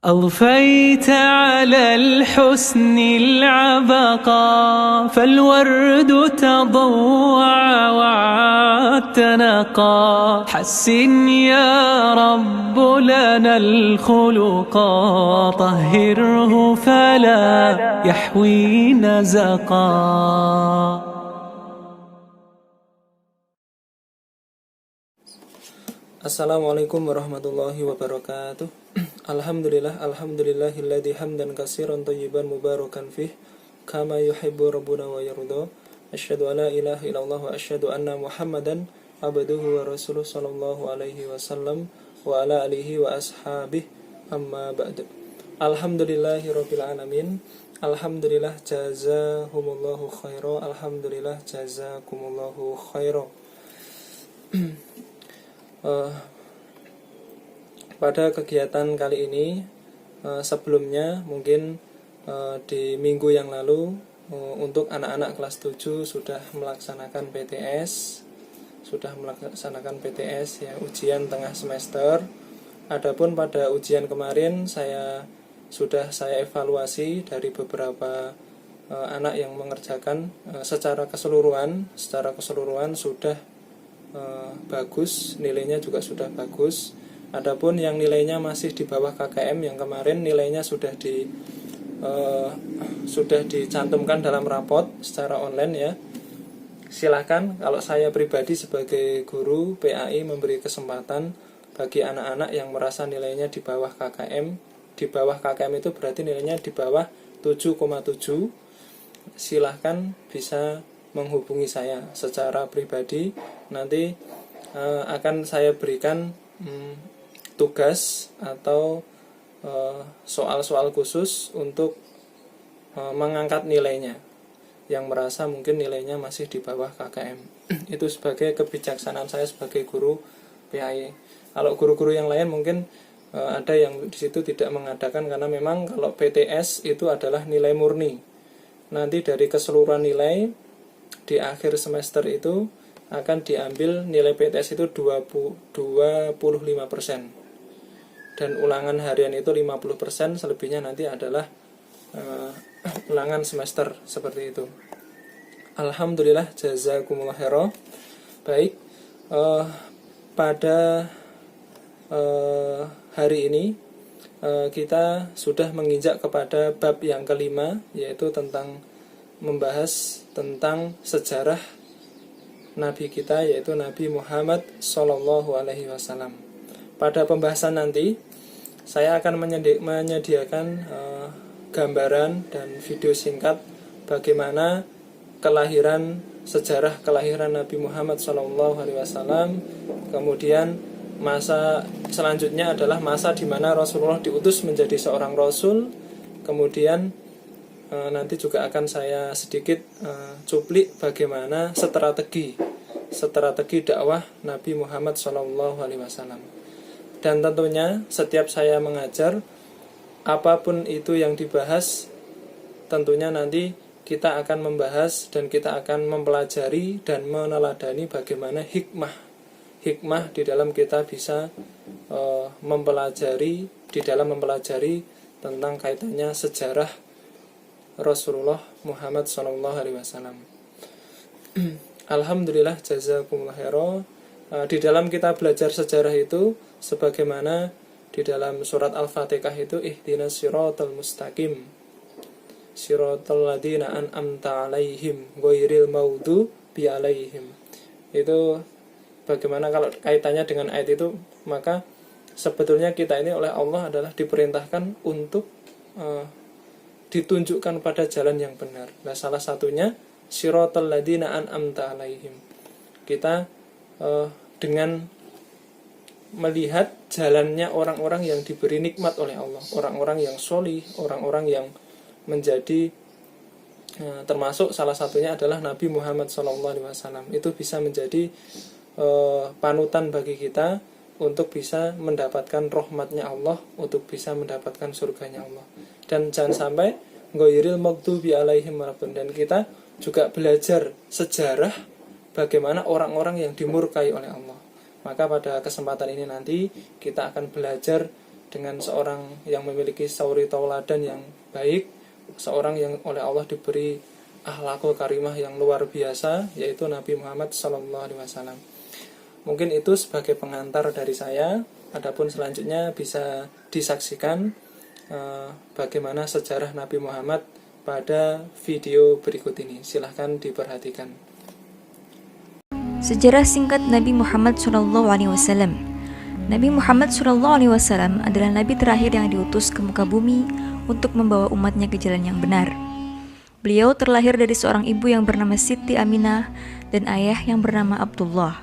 أضفيت على الحسن العبقى فالورد تضوع وتنقى حسن يا رب لنا الخلقا طهره فلا يحوي نزقا. Assalamualaikum warahmatullahi wabarakatuh. Alhamdulillahilladzi hamdan katsiran thayyiban mubarakan fih kama yuhibbu rabbuna wa yarda. Asyhadu an la ilaha illallah wa asyhadu anna Muhammadan abduhu wa rasuluh sallallahu alaihi wasallam wa ala alihi wa ashabihi amma ba'du. Alhamdulillahirabbil alamin. Alhamdulillah jazahumullahu khaira. Alhamdulillah jazakumullahu khaira. Pada kegiatan kali ini, sebelumnya mungkin di minggu yang lalu untuk anak-anak kelas 7 sudah melaksanakan PTS, ya, ujian tengah semester. Adapun pada ujian kemarin sudah saya evaluasi dari beberapa anak yang mengerjakan secara keseluruhan sudah bagus, nilainya juga sudah bagus. Adapun yang nilainya masih di bawah KKM yang kemarin nilainya sudah dicantumkan dalam rapot secara online ya. Silahkan, kalau saya pribadi sebagai guru PAI memberi kesempatan bagi anak-anak yang merasa nilainya di bawah KKM. Di bawah KKM itu berarti nilainya di bawah 7,7. Silahkan bisa menghubungi saya secara pribadi. Nanti akan saya berikan tugas atau soal-soal khusus untuk mengangkat nilainya yang merasa mungkin nilainya masih di bawah KKM. Itu sebagai kebijaksanaan saya sebagai guru PAI. Kalau guru-guru yang lain mungkin ada yang di situ tidak mengadakan, karena memang kalau PTS itu adalah nilai murni. Nanti dari keseluruhan nilai di akhir semester itu akan diambil nilai PTS itu 25%, dan ulangan harian itu 50%, selebihnya nanti adalah ulangan semester, seperti itu. Alhamdulillah jazakumullah khairan. Baik, pada hari ini kita sudah menginjak kepada bab yang kelima, yaitu membahas tentang sejarah Nabi kita, yaitu Nabi Muhammad Sallallahu Alaihi Wasallam. Pada pembahasan nanti saya akan menyediakan gambaran dan video singkat bagaimana sejarah kelahiran Nabi Muhammad Sallallahu Alaihi Wasallam. Kemudian masa selanjutnya adalah masa di mana Rasulullah diutus menjadi seorang Rasul. Kemudian nanti juga akan saya sedikit cuplik bagaimana strategi dakwah Nabi Muhammad SAW. Dan tentunya setiap saya mengajar, apapun itu yang dibahas, tentunya nanti kita akan membahas dan kita akan mempelajari dan meneladani bagaimana hikmah di dalam kita bisa mempelajari tentang kaitannya sejarah Rasulullah Muhammad SAW. Alhamdulillah jazakumullah khairan. Di dalam kita belajar sejarah itu, sebagaimana di dalam surat Al-Fatihah itu, ihdinas siratal mustaqim siratal ladzina an'amta 'alaihim ghairil maghdubi 'alaihim. Itu bagaimana kalau kaitannya dengan ayat itu, maka sebetulnya kita ini oleh Allah adalah diperintahkan untuk ditunjukkan pada jalan yang benar. Nah, salah satunya siratal ladzina an'amta 'alaihim. Kita dengan melihat jalannya orang-orang yang diberi nikmat oleh Allah, orang-orang yang sholih, orang-orang yang menjadi termasuk salah satunya adalah Nabi Muhammad SAW. Itu bisa menjadi panutan bagi kita untuk bisa mendapatkan rahmatnya Allah, untuk bisa mendapatkan surganya Allah. Dan jangan sampai ghairil maghdubi 'alaihim waladdallin. Dan kita juga belajar sejarah bagaimana orang-orang yang dimurkai oleh Allah. Maka pada kesempatan ini nanti kita akan belajar dengan seorang yang memiliki sauri tauladan yang baik, seorang yang oleh Allah diberi akhlakul karimah yang luar biasa, yaitu Nabi Muhammad SAW. Mungkin itu sebagai pengantar dari saya. Adapun selanjutnya bisa disaksikan bagaimana sejarah Nabi Muhammad pada video berikut ini. Silahkan diperhatikan. Sejarah singkat Nabi Muhammad SAW. Nabi Muhammad SAW adalah Nabi terakhir yang diutus ke muka bumi untuk membawa umatnya ke jalan yang benar. Beliau terlahir dari seorang ibu yang bernama Siti Aminah dan ayah yang bernama Abdullah,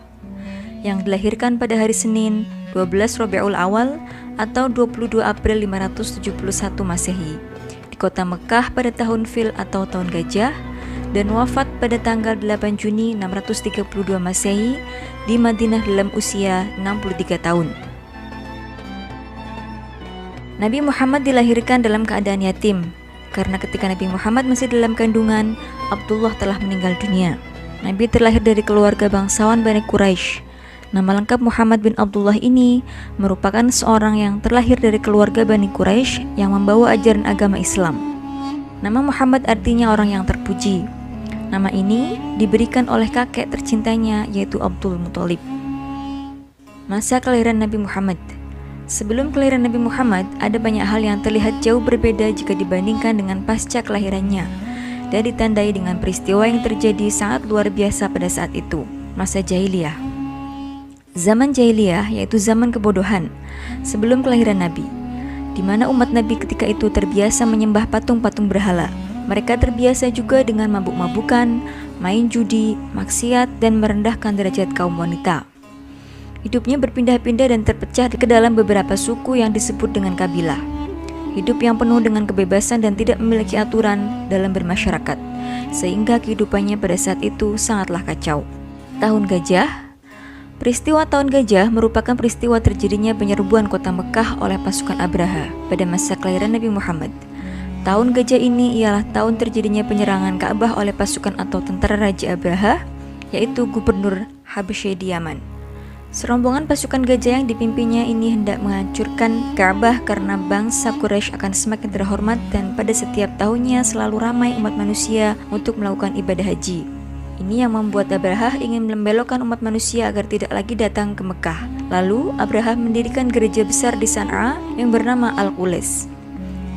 yang dilahirkan pada hari Senin 12 Rabiul Awal atau 22 April 571 Masehi di kota Mekah pada tahun Fil atau tahun gajah, dan wafat pada tanggal 8 Juni 632 Masehi di Madinah dalam usia 63 tahun. Nabi Muhammad dilahirkan dalam keadaan yatim, karena ketika Nabi Muhammad masih dalam kandungan, Abdullah telah meninggal dunia. Nabi terlahir dari keluarga bangsawan Bani Quraisy. Nama lengkap Muhammad bin Abdullah ini merupakan seorang yang terlahir dari keluarga Bani Quraisy yang membawa ajaran agama Islam. Nama Muhammad artinya orang yang terpuji. Nama ini diberikan oleh kakek tercintanya, yaitu Abdul Muthalib. Masa kelahiran Nabi Muhammad. Sebelum kelahiran Nabi Muhammad, ada banyak hal yang terlihat jauh berbeda jika dibandingkan dengan pasca kelahirannya, dan ditandai dengan peristiwa yang terjadi sangat luar biasa pada saat itu, masa jahiliyah. Zaman jahiliyah yaitu zaman kebodohan sebelum kelahiran Nabi, di mana umat Nabi ketika itu terbiasa menyembah patung-patung berhala. Mereka terbiasa juga dengan mabuk-mabukan, main judi, maksiat, dan merendahkan derajat kaum wanita. Hidupnya berpindah-pindah dan terpecah ke dalam beberapa suku yang disebut dengan kabilah. Hidup yang penuh dengan kebebasan dan tidak memiliki aturan dalam bermasyarakat, sehingga kehidupannya pada saat itu sangatlah kacau. Tahun Gajah. Peristiwa Tahun Gajah merupakan peristiwa terjadinya penyerbuan kota Mekah oleh pasukan Abraha pada masa kelahiran Nabi Muhammad. Tahun Gajah ini ialah tahun terjadinya penyerangan Ka'bah oleh pasukan atau tentara Raja Abraha, yaitu Gubernur Habasyah di Yaman. Serombongan pasukan gajah yang dipimpinnya ini hendak menghancurkan Ka'bah karena bangsa Quraisy akan semakin terhormat dan pada setiap tahunnya selalu ramai umat manusia untuk melakukan ibadah haji. Ini yang membuat Abraha ingin membelokkan umat manusia agar tidak lagi datang ke Mekah. Lalu Abraha mendirikan gereja besar di San'a yang bernama Al-Qulis.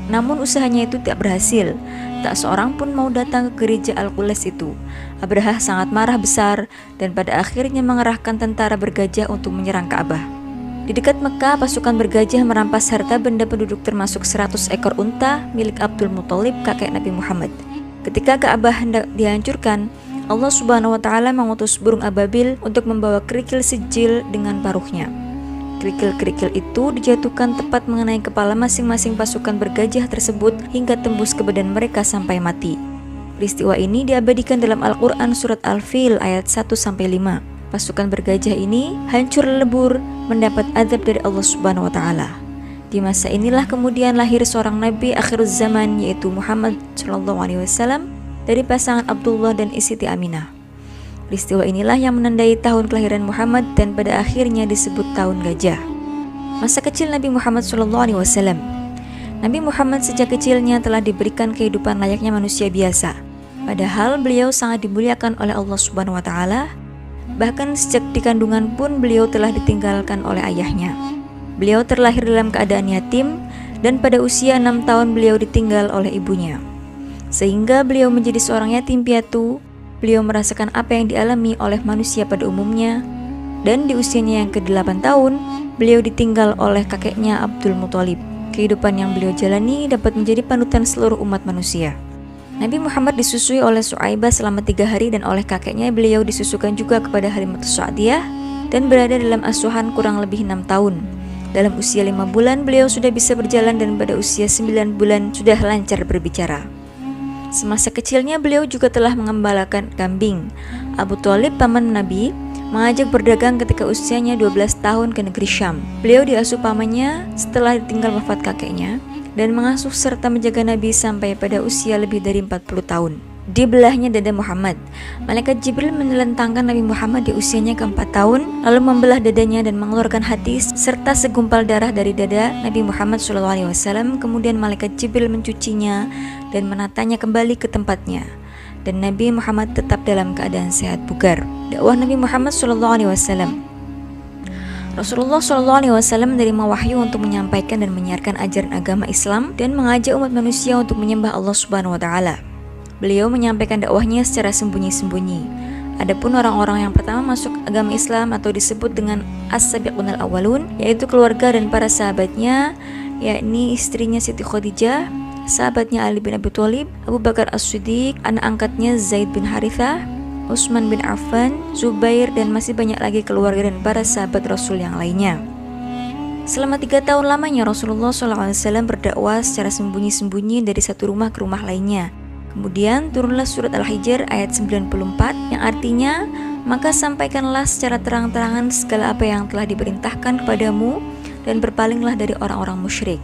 Namun usahanya itu tidak berhasil. Tak seorang pun mau datang ke gereja Al-Qulis itu. Abraha sangat marah besar dan pada akhirnya mengerahkan tentara bergajah untuk menyerang Ka'bah. Di dekat Mekah, pasukan bergajah merampas harta benda penduduk termasuk 100 ekor unta milik Abdul Muthalib, kakek Nabi Muhammad. Ketika Ka'bah hendak dihancurkan, Allah Subhanahu wa Ta'ala mengutus burung ababil untuk membawa kerikil sijil dengan paruhnya. Kerikil-kerikil itu dijatuhkan tepat mengenai kepala masing-masing pasukan bergajah tersebut hingga tembus ke badan mereka sampai mati. Peristiwa ini diabadikan dalam Al-Quran surat Al-Fil ayat 1-5. Pasukan bergajah ini hancur lebur mendapat azab dari Allah Subhanahu wa Ta'ala. Di masa inilah kemudian lahir seorang nabi akhir zaman, yaitu Muhammad SAW dari pasangan Abdullah dan Siti Aminah. Peristiwa inilah yang menandai tahun kelahiran Muhammad dan pada akhirnya disebut Tahun Gajah. Masa kecil Nabi Muhammad SAW. Nabi Muhammad sejak kecilnya telah diberikan kehidupan layaknya manusia biasa. Padahal beliau sangat dimuliakan oleh Allah Subhanahu wa Ta'ala. Bahkan sejak di kandungan pun beliau telah ditinggalkan oleh ayahnya. Beliau terlahir dalam keadaan yatim dan pada usia 6 tahun beliau ditinggal oleh ibunya. Sehingga beliau menjadi seorang yatim piatu. Beliau merasakan apa yang dialami oleh manusia pada umumnya, dan di usianya yang ke-8 tahun, beliau ditinggal oleh kakeknya Abdul Muthalib. Kehidupan yang beliau jalani dapat menjadi panutan seluruh umat manusia. Nabi Muhammad disusui oleh Su'aibah selama 3 hari dan oleh kakeknya beliau disusukan juga kepada Halimatus Sa'diyah dan berada dalam asuhan kurang lebih 6 tahun. Dalam usia 5 bulan beliau sudah bisa berjalan dan pada usia 9 bulan sudah lancar berbicara. Semasa kecilnya beliau juga telah mengembalakan kambing. Abu Thalib, paman Nabi, mengajak berdagang ketika usianya 12 tahun ke negeri Syam. Beliau diasuh pamannya setelah ditinggal wafat kakeknya dan mengasuh serta menjaga Nabi sampai pada usia lebih dari 40 tahun. di belahnya dada Muhammad. Malaikat Jibril menelentangkan Nabi Muhammad di usianya ke-4 tahun, lalu membelah dadanya dan mengeluarkan hati serta segumpal darah dari dada Nabi Muhammad SAW. Kemudian malaikat Jibril mencucinya dan menatanya kembali ke tempatnya. Dan Nabi Muhammad tetap dalam keadaan sehat bugar. Dakwah Nabi Muhammad SAW. Rasulullah SAW menerima wahyu untuk menyampaikan dan menyiarkan ajaran agama Islam dan mengajak umat manusia untuk menyembah Allah Subhanahu wa Ta'ala. Beliau menyampaikan dakwahnya secara sembunyi-sembunyi. Adapun orang-orang yang pertama masuk agama Islam atau disebut dengan as-sabiqun al-awwalun, yaitu keluarga dan para sahabatnya, yakni istrinya Siti Khadijah, sahabatnya Ali bin Abi Thalib, Abu Bakar As-Siddiq, anak angkatnya Zaid bin Harithah, Utsman bin Affan, Zubair, dan masih banyak lagi keluarga dan para sahabat Rasul yang lainnya. Selama 3 tahun lamanya Rasulullah SAW berdakwah secara sembunyi-sembunyi dari satu rumah ke rumah lainnya. Kemudian turunlah surat Al-Hijr ayat 94 yang artinya, maka sampaikanlah secara terang-terangan segala apa yang telah diperintahkan kepadamu dan berpalinglah dari orang-orang musyrik.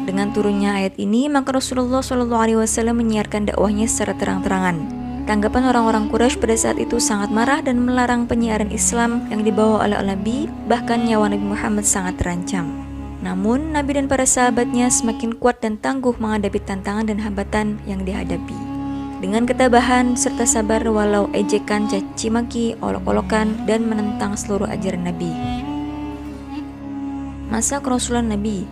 Dengan turunnya ayat ini, maka Rasulullah SAW menyiarkan dakwahnya secara terang-terangan. Tanggapan orang-orang Quraisy pada saat itu sangat marah dan melarang penyiaran Islam yang dibawa oleh Nabi, bahkan nyawa Nabi Muhammad sangat terancam. Namun, Nabi dan para sahabatnya semakin kuat dan tangguh menghadapi tantangan dan hambatan yang dihadapi. Dengan ketabahan serta sabar walau ejekan, caci maki, olok-olokan, dan menentang seluruh ajaran Nabi. Masa kerasulan Nabi.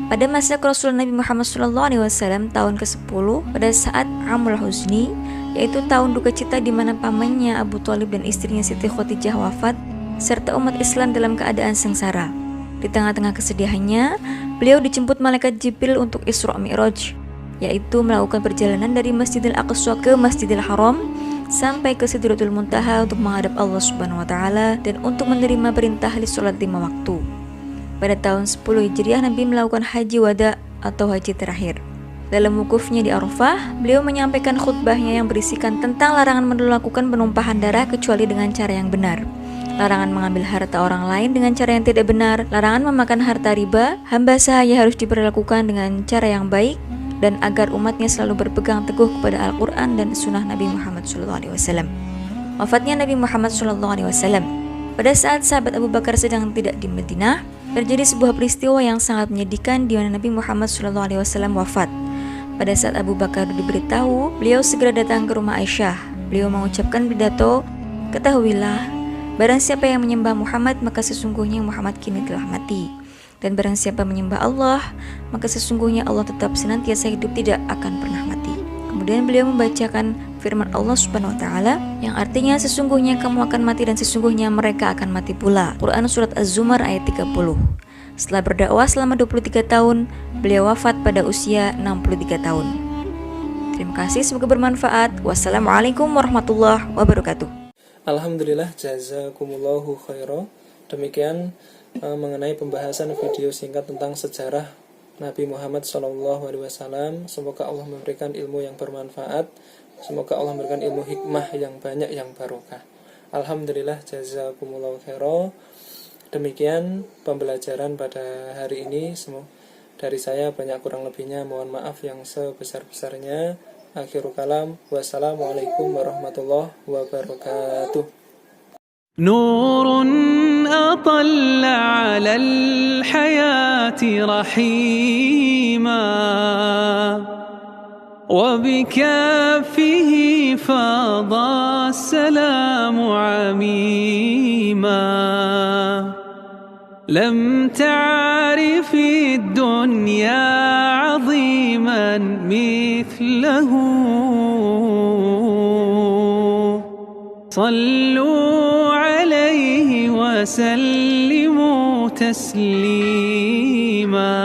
Pada masa kerasulan Nabi Muhammad SAW tahun ke-10, pada saat Amul Huzni, yaitu tahun duka cita di mana pamannya Abu Thalib dan istrinya Siti Khadijah wafat, serta umat Islam dalam keadaan sengsara. Di tengah-tengah kesedihannya, beliau dijemput malaikat Jibril untuk Isra Mi'raj, yaitu melakukan perjalanan dari Masjidil Aqsa ke Masjidil Haram sampai ke Sidratul Muntaha untuk menghadap Allah Subhanahu wa Ta'ala dan untuk menerima perintah li sholat 5 waktu. Pada tahun 10 Hijriah, Nabi melakukan haji wada atau haji terakhir. Dalam wukufnya di Arafah, beliau menyampaikan khutbahnya yang berisikan tentang larangan melakukan penumpahan darah kecuali dengan cara yang benar, larangan mengambil harta orang lain dengan cara yang tidak benar, larangan memakan harta riba, hamba sahaya harus diperlakukan dengan cara yang baik, dan agar umatnya selalu berpegang teguh kepada Al-Quran dan sunnah Nabi Muhammad SAW. Wafatnya Nabi Muhammad SAW. Pada saat sahabat Abu Bakar sedang tidak di Madinah, terjadi sebuah peristiwa yang sangat menyedihkan di mana Nabi Muhammad SAW wafat. Pada saat Abu Bakar diberitahu, beliau segera datang ke rumah Aisyah. Beliau mengucapkan pidato, "Ketahuilah, barang siapa yang menyembah Muhammad, maka sesungguhnya Muhammad kini telah mati. Dan barang siapa menyembah Allah, maka sesungguhnya Allah tetap senantiasa hidup, tidak akan pernah mati." Kemudian beliau membacakan firman Allah Subhanahu wa Ta'ala yang artinya sesungguhnya kamu akan mati dan sesungguhnya mereka akan mati pula. Quran surat Az-Zumar ayat 30. Setelah berdakwah selama 23 tahun, beliau wafat pada usia 63 tahun. Terima kasih, semoga bermanfaat. Wassalamualaikum warahmatullahi wabarakatuh. Alhamdulillah, jazakumullahu khairan. Demikian mengenai pembahasan video singkat tentang sejarah Nabi Muhammad SAW. Semoga Allah memberikan ilmu yang bermanfaat. Semoga Allah memberikan ilmu hikmah yang banyak, yang barokah. Alhamdulillah, jazakumullahu khairan. Demikian pembelajaran pada hari ini. Dari saya banyak kurang lebihnya, mohon maaf yang sebesar-besarnya. Akhirul kalam, wassalamualaikum warahmatullahi wabarakatuh. نور أطل على الحياة رحيما وبكافه فاض السلام عميما لم تعرف الدنيا عظيما مثله صلوا عليه وسلموا تسليما